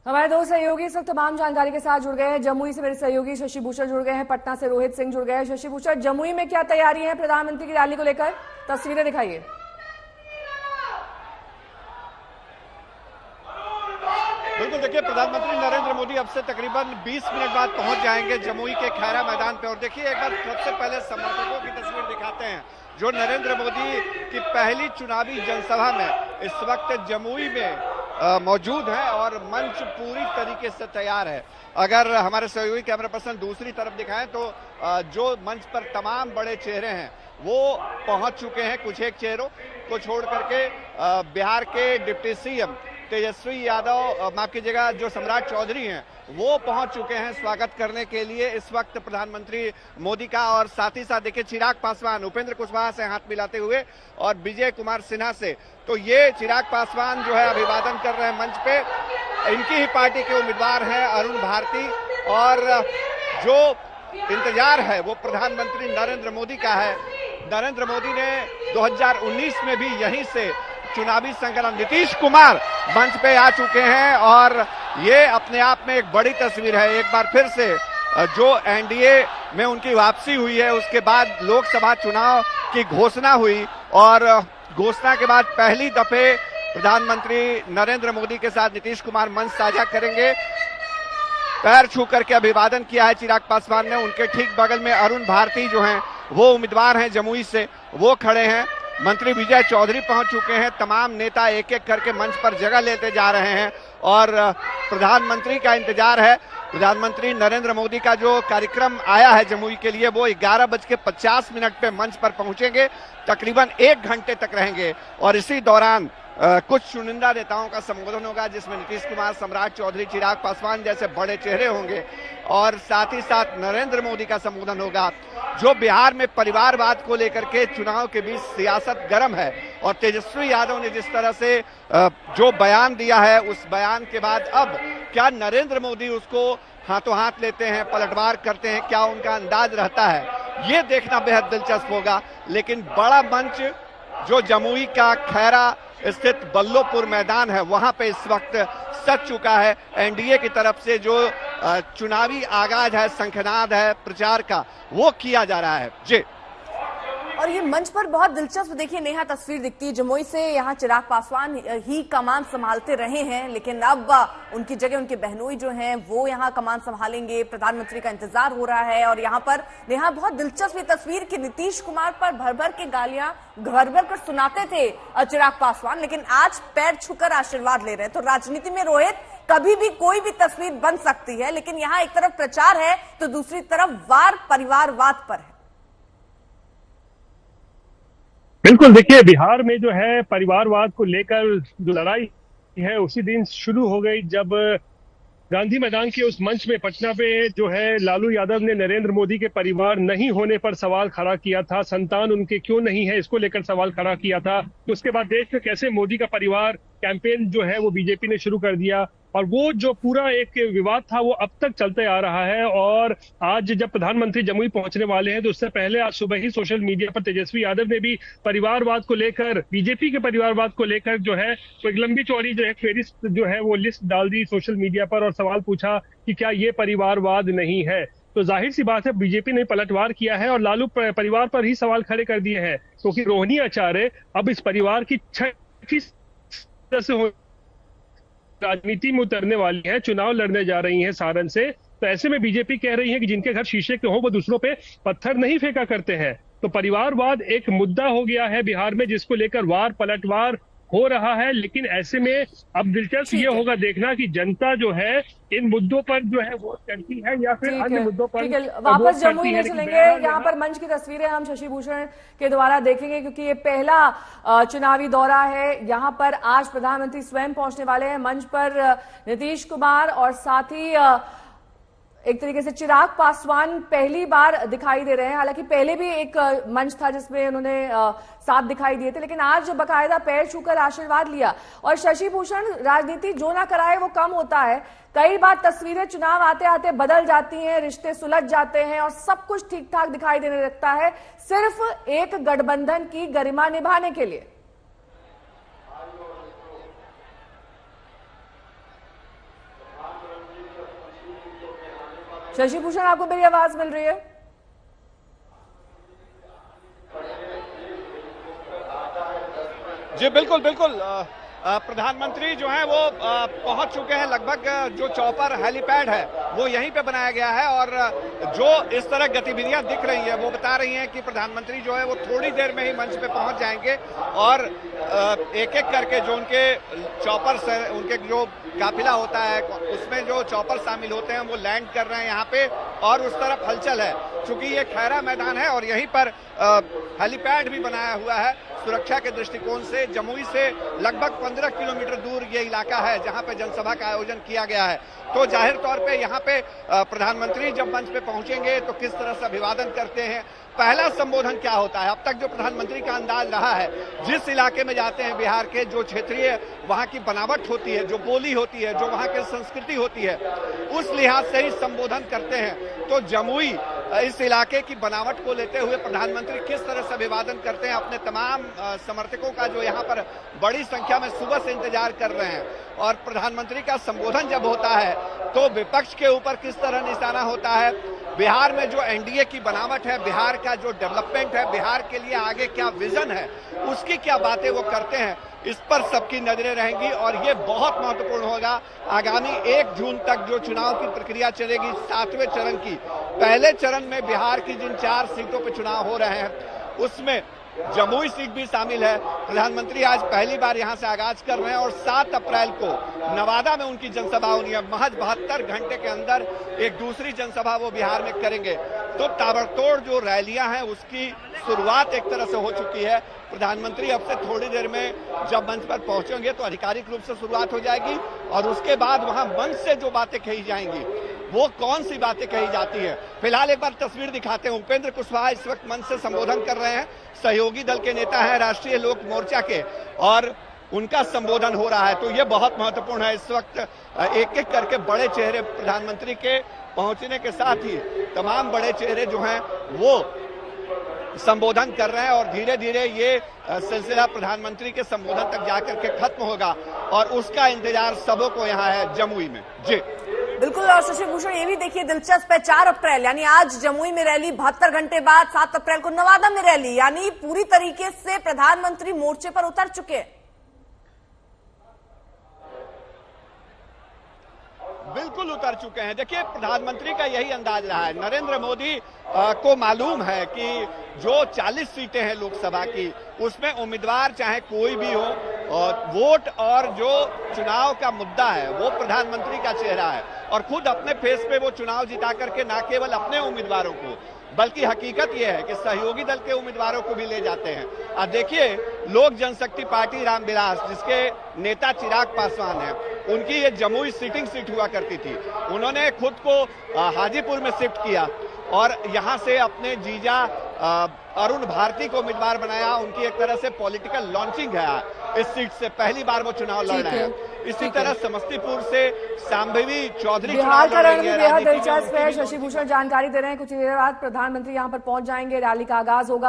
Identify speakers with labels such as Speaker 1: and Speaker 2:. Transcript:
Speaker 1: हमारे दो सहयोगी इस वक्त तमाम जानकारी के साथ जुड़ गए हैं। जमुई से मेरे सहयोगी शशि भूषण जुड़ गए हैं, पटना से रोहित सिंह जुड़ गए हैं। शशि भूषण, जमुई में क्या तैयारी है प्रधानमंत्री की रैली को लेकर, तस्वीरें दिखाइए।
Speaker 2: बिल्कुल, देखिए प्रधानमंत्री नरेंद्र मोदी अब से तकरीबन 20 मिनट बाद पहुंच जाएंगे जमुई के खैरा मैदान पे। और देखिए एक बार सबसे पहले समर्थकों की तस्वीर दिखाते हैं जो नरेंद्र मोदी की पहली चुनावी जनसभा में इस वक्त जमुई में मौजूद है और मंच पूरी तरीके से तैयार है। अगर हमारे सहयोगी कैमरा पर्सन दूसरी तरफ दिखाएं तो जो मंच पर तमाम बड़े चेहरे हैं वो पहुंच चुके हैं। कुछ एक चेहरों को छोड़ करके बिहार के डिप्टी सीएम तेजस्वी यादव, माफ कीजिएगा, जो सम्राट चौधरी हैं वो पहुंच चुके हैं स्वागत करने के लिए इस वक्त प्रधानमंत्री मोदी का। और साथ ही साथ देखिए चिराग पासवान उपेंद्र कुशवाहा से हाथ मिलाते हुए और विजय कुमार सिन्हा से, तो ये चिराग पासवान जो है अभिवादन कर रहे हैं मंच पे। इनकी ही पार्टी के उम्मीदवार हैं अरुण भारती और जो इंतजार है वो प्रधानमंत्री नरेंद्र मोदी का है। नरेंद्र मोदी ने 2019 में भी यहीं से चुनावी संग्राम, नीतीश कुमार मंच पे आ चुके हैं और ये अपने आप में एक बड़ी तस्वीर है। एक बार फिर से जो एनडीए में उनकी वापसी हुई है उसके बाद लोकसभा चुनाव की घोषणा हुई और घोषणा के बाद पहली दफे प्रधानमंत्री नरेंद्र मोदी के साथ नीतीश कुमार मंच साझा करेंगे। पैर छू करके अभिवादन किया है चिराग पासवान ने। उनके ठीक बगल में अरुण भारती जो हैं वो उम्मीदवार हैं जमुई से, वो खड़े हैं। मंत्री विजय चौधरी पहुंच चुके हैं। तमाम नेता एक एक करके मंच पर जगह लेते जा रहे हैं और प्रधानमंत्री का इंतजार है। प्रधानमंत्री नरेंद्र मोदी का जो कार्यक्रम आया है जमुई के लिए वो 11:50 पे मंच पर पहुंचेंगे। तकरीबन 1 घंटे तक रहेंगे और इसी दौरान कुछ चुनिंदा नेताओं का संबोधन होगा जिसमें नीतीश कुमार, सम्राट चौधरी, चिराग पासवान जैसे बड़े चेहरे होंगे और साथ ही साथ नरेंद्र मोदी का संबोधन होगा। जो बिहार में परिवारवाद को लेकर के चुनाव के बीच सियासत गर्म है और तेजस्वी यादव ने जिस तरह से जो बयान दिया है उस बयान के बाद अब क्या नरेंद्र मोदी उसको हाथों हाथ लेते हैं, पलटवार करते हैं, क्या उनका अंदाज रहता है, ये देखना बेहद दिलचस्प होगा। लेकिन बड़ा मंच जो जमुई का खैरा स्थित बल्लोपुर मैदान है वहां पे इस वक्त सज चुका है। एनडीए की तरफ से जो चुनावी आगाज है, शंखनाद है प्रचार का, वो किया जा रहा है जी।
Speaker 1: और ये मंच पर बहुत दिलचस्प देखिए नेहा तस्वीर दिखती है। जमुई से यहाँ चिराग पासवान ही कमान संभालते रहे हैं लेकिन अब उनकी जगह उनके बहनोई जो हैं वो यहाँ कमान संभालेंगे। प्रधानमंत्री का इंतजार हो रहा है और यहाँ पर नेहा बहुत दिलचस्प तस्वीर कि नीतीश कुमार पर भर भर के गालियां भर भर कर सुनाते थे चिराग पासवान, लेकिन आज पैर छूकर आशीर्वाद ले रहे हैं। तो राजनीति में रोहित कभी भी कोई भी तस्वीर बन सकती है, लेकिन यहाँ एक तरफ प्रचार है तो दूसरी तरफ वार परिवारवाद पर है।
Speaker 3: बिल्कुल, देखिए बिहार में जो है परिवारवाद को लेकर जो लड़ाई है उसी दिन शुरू हो गई जब गांधी मैदान के उस मंच में पटना पे जो है लालू यादव ने नरेंद्र मोदी के परिवार नहीं होने पर सवाल खड़ा किया था, संतान उनके क्यों नहीं है इसको लेकर सवाल खड़ा किया था। तो उसके बाद देश में कैसे मोदी का परिवार कैंपेन जो है वो बीजेपी ने शुरू कर दिया और वो जो पूरा एक विवाद था वो अब तक चलते आ रहा है। और आज जब प्रधानमंत्री जमुई पहुंचने वाले हैं तो उससे पहले आज सुबह ही सोशल मीडिया पर तेजस्वी यादव ने भी परिवारवाद को लेकर, बीजेपी के परिवारवाद को लेकर जो है तो एक लंबी चौड़ी जो है फेरिस्त जो है वो लिस्ट डाल दी सोशल मीडिया पर और सवाल पूछा कि क्या ये परिवारवाद नहीं है। तो जाहिर सी बात है बीजेपी ने पलटवार किया है और लालू परिवार पर ही सवाल खड़े कर दिए हैं क्योंकि रोहिणी आचार्य अब इस परिवार की छठी सदस्य राजनीति में उतरने वाली है, चुनाव लड़ने जा रही हैं सारण से। तो ऐसे में बीजेपी कह रही है कि जिनके घर शीशे के हों वो दूसरों पे पत्थर नहीं फेंका करते हैं। तो परिवारवाद एक मुद्दा हो गया है बिहार में जिसको लेकर वार पलटवार हो रहा है। लेकिन ऐसे में अब दिलचस्प ये होगा देखना कि जनता जो है इन मुद्दों पर जो है वोट करती है या फिर अन्य मुद्दों पर
Speaker 1: वापस जमुई में चलेंगे। यहाँ पर मंच की तस्वीरें हम शशि भूषण के द्वारा देखेंगे क्योंकि ये पहला चुनावी दौरा है। यहाँ पर आज प्रधानमंत्री स्वयं पहुंचने वाले हैं। मंच पर नीतीश कुमार और साथ ही एक तरीके से चिराग पासवान पहली बार दिखाई दे रहे हैं। हालांकि पहले भी एक मंच था जिसमें उन्होंने साथ दिखाई दिए थे, लेकिन आज बकायदा पैर छूकर आशीर्वाद लिया। और शशि भूषण, राजनीति जो ना कराए वो कम होता है। कई बार तस्वीरें चुनाव आते आते बदल जाती हैं, रिश्ते सुलझ जाते हैं और सब कुछ ठीक ठाक दिखाई देने लगता है सिर्फ एक गठबंधन की गरिमा निभाने के लिए। शशि भूषण, आपको मेरी आवाज मिल रही है?
Speaker 2: जी बिल्कुल बिल्कुल। प्रधानमंत्री जो है वो पहुंच चुके हैं। लगभग जो चौपर हेलीपैड है वो यहीं पे बनाया गया है और जो इस तरह गतिविधियां दिख रही है वो बता रही हैं कि प्रधानमंत्री जो है वो थोड़ी देर में ही मंच पे पहुंच जाएंगे और एक एक करके जो उनके चौपर से उनके जो काफिला होता है उसमें जो चौपर शामिल होते हैं वो लैंड कर रहे हैं यहाँ पे और उस तरफ हलचल है। चूंकि ये खैरा मैदान है और यहीं पर हेलीपैड भी बनाया हुआ है सुरक्षा के दृष्टिकोण से। जमुई से लगभग 15 किलोमीटर दूर ये इलाका है जहां पे जनसभा का आयोजन किया गया है। तो जाहिर तौर पे यहाँ पे प्रधानमंत्री जब मंच पे पहुंचेंगे तो किस तरह से अभिवादन करते हैं, पहला संबोधन क्या होता है। अब तक जो प्रधानमंत्री का अंदाज रहा है, जिस इलाके में जाते हैं बिहार के, जो क्षेत्रीय वहां की बनावट होती है, जो बोली होती है, जो वहां की संस्कृति होती है, उस लिहाज से ही संबोधन करते हैं। तो जमुई इस इलाके की बनावट को लेते हुए प्रधानमंत्री किस तरह से अभिवादन करते हैं अपने तमाम समर्थकों का जो यहाँ पर बड़ी संख्या में सुबह से इंतजार कर रहे हैं। और प्रधानमंत्री का संबोधन जब होता है तो विपक्ष के ऊपर किस तरह निशाना होता है, बिहार में जो एनडीए की बनावट है, बिहार का जो डेवलपमेंट है, बिहार के लिए आगे क्या विजन है, उसकी क्या बातें वो करते हैं, इस पर सबकी नजरें रहेंगी। और ये बहुत महत्वपूर्ण होगा। आगामी 1 जून तक जो चुनाव की प्रक्रिया चलेगी 7वें चरण की, पहले चरण में बिहार की जिन 4 सीटों पर चुनाव हो रहे हैं उसमें जमुई सीट भी शामिल है। प्रधानमंत्री आज पहली बार यहां से आगाज कर रहे हैं और 7 अप्रैल को नवादा में उनकी जनसभा होनी है। महज 72 घंटे के अंदर एक दूसरी जनसभा वो बिहार में करेंगे। तो ताबड़तोड़ जो रैलियां हैं उसकी शुरुआत एक तरह से हो चुकी है। प्रधानमंत्री अब से थोड़ी देर में जब मंच पर पहुंचेंगे तो आधिकारिक रूप से शुरुआत हो जाएगी और उसके बाद वहां मंच से जो बातें कही जाएंगी वो कौन सी बातें कही जाती है। फिलहाल एक बार तस्वीर दिखाते हैं। उपेंद्र कुशवाहा इस वक्त मंच से संबोधन कर रहे हैं। सहयोगी दल के नेता हैं राष्ट्रीय लोक मोर्चा के और उनका संबोधन हो रहा है। तो ये बहुत महत्वपूर्ण है। इस वक्त एक एक करके बड़े चेहरे प्रधानमंत्री के पहुंचने के साथ ही तमाम बड़े चेहरे जो हैं वो संबोधन कर रहे हैं और धीरे धीरे ये सिलसिला प्रधानमंत्री के संबोधन तक जाकर के खत्म होगा और उसका इंतजार सबों को यहाँ है जमुई में। जी
Speaker 4: बिल्कुल। और शशि भूषण, ये भी देखिए दिलचस्प है, 4 अप्रैल यानी आज जमुई में रैली, 72 घंटे बाद 7 अप्रैल को नवादा में रैली, यानी पूरी तरीके से प्रधानमंत्री मोर्चे पर उतर चुके हैं।
Speaker 2: बिल्कुल उतर चुके हैं। देखिए प्रधानमंत्री का यही अंदाज रहा है। नरेंद्र मोदी को मालूम है कि जो 40 सीटें हैं लोकसभा की उसमें उम्मीदवार चाहे कोई भी हो और वोट और जो चुनाव का मुद्दा है वो प्रधानमंत्री का चेहरा है और खुद अपने फेस पे वो चुनाव जिता करके ना केवल अपने उम्मीदवारों को बल्कि हकीकत यह है कि सहयोगी दल के उम्मीदवारों को भी ले जाते हैं। अब देखिए लोक जनशक्ति पार्टी रामविलास जिसके नेता चिराग पासवान हैं, उनकी ये जमुई सिटिंग सीट हुआ करती थी। उन्होंने खुद को हाजीपुर में शिफ्ट किया और यहां से अपने जीजा अरुण भारती को उम्मीदवार बनाया। उनकी एक तरह से पॉलिटिकल लॉन्चिंग है इस सीट से, पहली बार वो चुनाव लड़ रहे हैं। इसी तरह समस्तीपुर से शांभवी चौधरी
Speaker 1: बिहार का रण भी बेहद दिलचस्प है। शशि भूषण जानकारी दे रहे हैं। कुछ देर बाद प्रधानमंत्री यहां पर पहुंच जाएंगे, रैली का आगाज होगा।